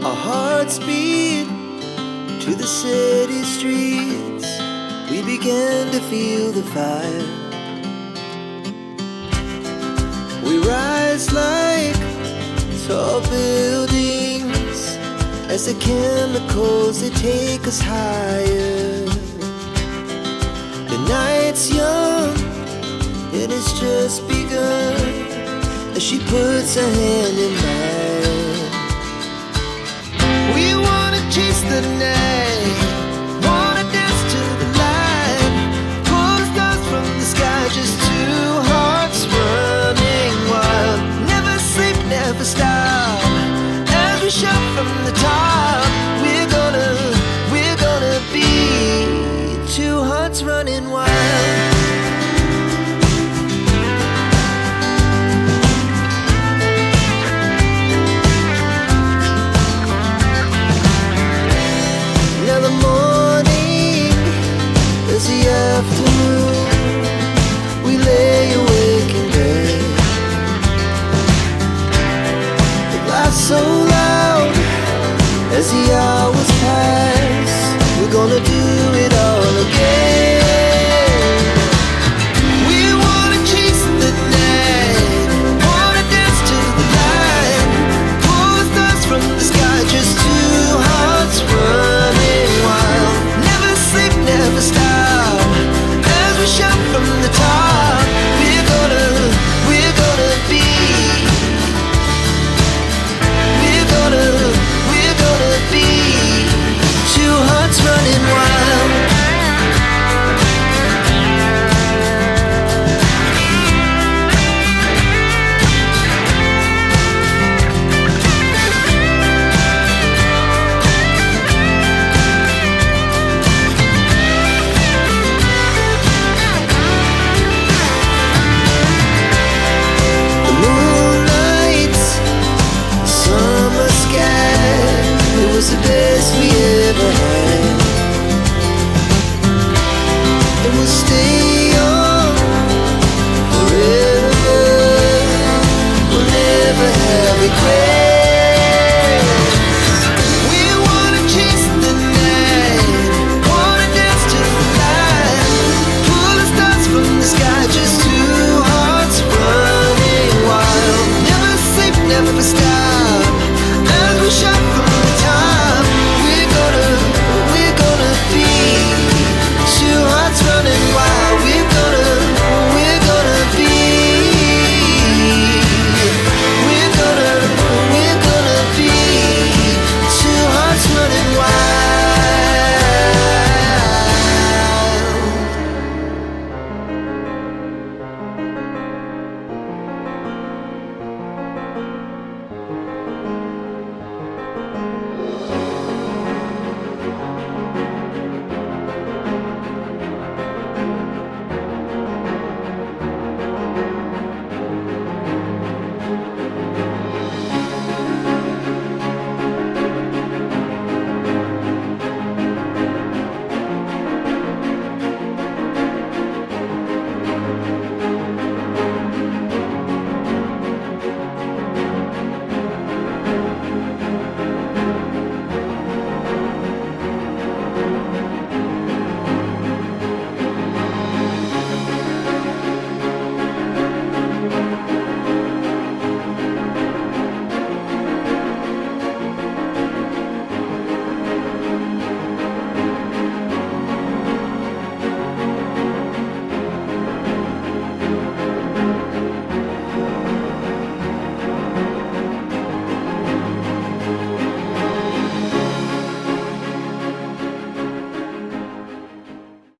Our hearts beat to the city streets. We began to feel the fire. We rise like tall buildings as the chemicals, they take us higher. The night's young, it has just begun, as she puts her hand in mine. We wanna chase the night, wanna dance to the light, pull the stars from the sky, just two hearts running wild. Never sleep, never stop, as we shout from the top. We're gonna be two hearts running wild. Now the morning is the afternoon. We lay awake in bed. The laughs so loud as the